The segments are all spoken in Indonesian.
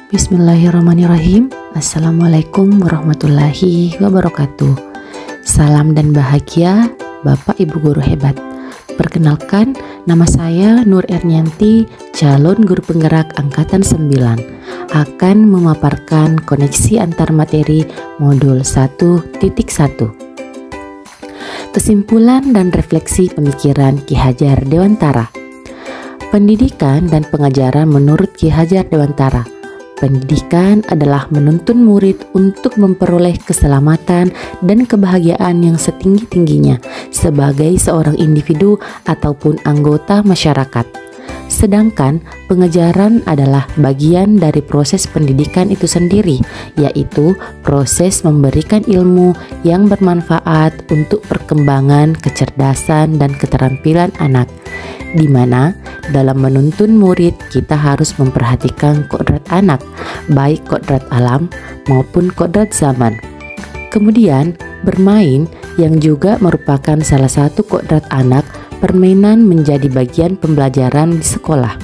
Bismillahirrahmanirrahim. Assalamualaikum warahmatullahi wabarakatuh. Salam dan bahagia Bapak Ibu Guru hebat. Perkenalkan, nama saya Nur Ernianti, calon guru penggerak Angkatan 9, akan memaparkan koneksi antar materi modul 1.1. Kesimpulan dan refleksi pemikiran Ki Hajar Dewantara. Pendidikan dan pengajaran menurut Ki Hajar Dewantara. Pendidikan adalah menuntun murid untuk memperoleh keselamatan dan kebahagiaan yang setinggi-tingginya sebagai seorang individu ataupun anggota masyarakat. Sedangkan pengajaran adalah bagian dari proses pendidikan itu sendiri, yaitu proses memberikan ilmu yang bermanfaat untuk perkembangan, kecerdasan, dan keterampilan anak, di mana dalam menuntun murid kita harus memperhatikan kodrat anak, baik kodrat alam maupun kodrat zaman. Kemudian bermain yang juga merupakan salah satu kodrat anak. Permainan menjadi bagian pembelajaran di sekolah.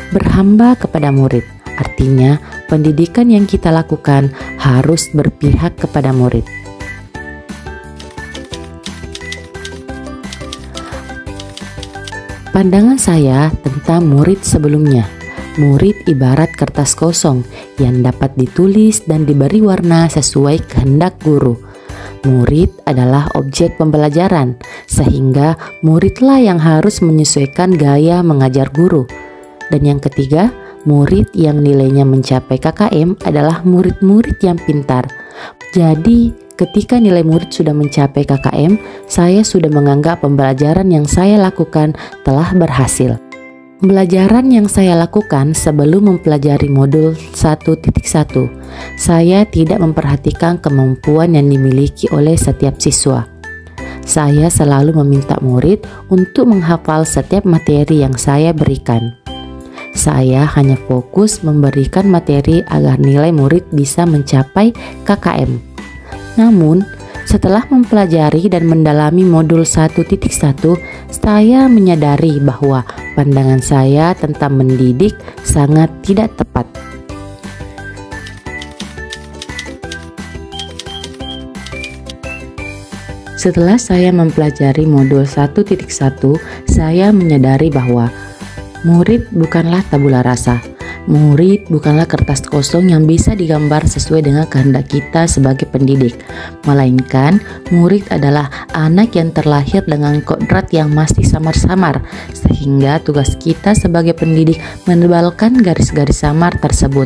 Berhamba kepada murid, artinya pendidikan yang kita lakukan harus berpihak kepada murid. Pandangan saya tentang murid sebelumnya. Murid ibarat kertas kosong yang dapat ditulis dan diberi warna sesuai kehendak guru. Murid adalah objek pembelajaran, sehingga muridlah yang harus menyesuaikan gaya mengajar guru. Dan yang ketiga, murid yang nilainya mencapai KKM adalah murid-murid yang pintar. Jadi, ketika nilai murid sudah mencapai KKM, saya sudah menganggap pembelajaran yang saya lakukan telah berhasil. Pembelajaran yang saya lakukan sebelum mempelajari modul 1.1, saya tidak memperhatikan kemampuan yang dimiliki oleh setiap siswa. Saya selalu meminta murid untuk menghafal setiap materi yang saya berikan. Saya hanya fokus memberikan materi agar nilai murid bisa mencapai KKM. Namun, setelah mempelajari dan mendalami modul 1.1, saya menyadari bahwa pandangan saya tentang mendidik sangat tidak tepat. Setelah saya mempelajari modul 1.1, saya menyadari bahwa murid bukanlah tabula rasa. Murid bukanlah kertas kosong yang bisa digambar sesuai dengan kehendak kita sebagai pendidik, melainkan murid adalah anak yang terlahir dengan kodrat yang masih samar-samar, sehingga tugas kita sebagai pendidik menebalkan garis-garis samar tersebut.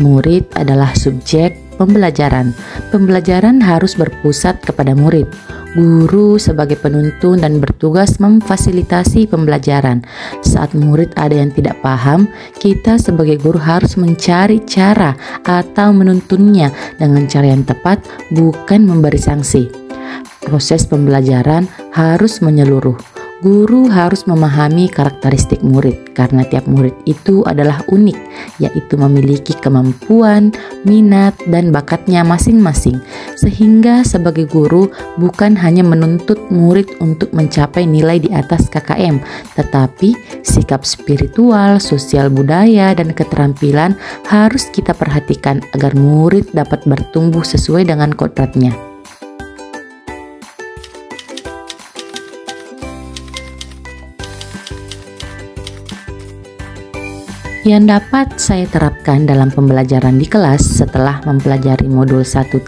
Murid adalah subjek pembelajaran. Pembelajaran harus berpusat kepada murid. Guru sebagai penuntun dan bertugas memfasilitasi pembelajaran. Saat murid ada yang tidak paham, kita sebagai guru harus mencari cara atau menuntunnya dengan cara yang tepat, bukan memberi sanksi. Proses pembelajaran harus menyeluruh. Guru harus memahami karakteristik murid karena tiap murid itu adalah unik, yaitu memiliki kemampuan, minat, dan bakatnya masing-masing. Sehingga sebagai guru bukan hanya menuntut murid untuk mencapai nilai di atas KKM, tetapi sikap spiritual, sosial budaya, dan keterampilan harus kita perhatikan agar murid dapat bertumbuh sesuai dengan kodratnya. Yang dapat saya terapkan dalam pembelajaran di kelas setelah mempelajari modul 1.1,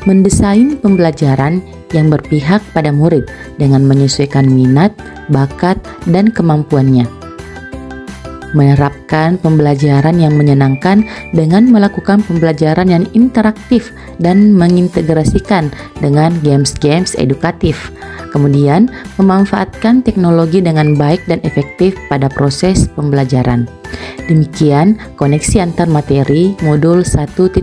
mendesain pembelajaran yang berpihak pada murid dengan menyesuaikan minat, bakat, dan kemampuannya. Menerapkan pembelajaran yang menyenangkan dengan melakukan pembelajaran yang interaktif dan mengintegrasikan dengan games-games edukatif. Kemudian, memanfaatkan teknologi dengan baik dan efektif pada proses pembelajaran. Demikian koneksi antar materi modul 1.1.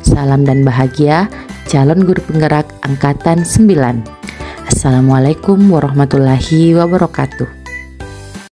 Salam dan bahagia, calon guru penggerak Angkatan 9. Assalamualaikum warahmatullahi wabarakatuh.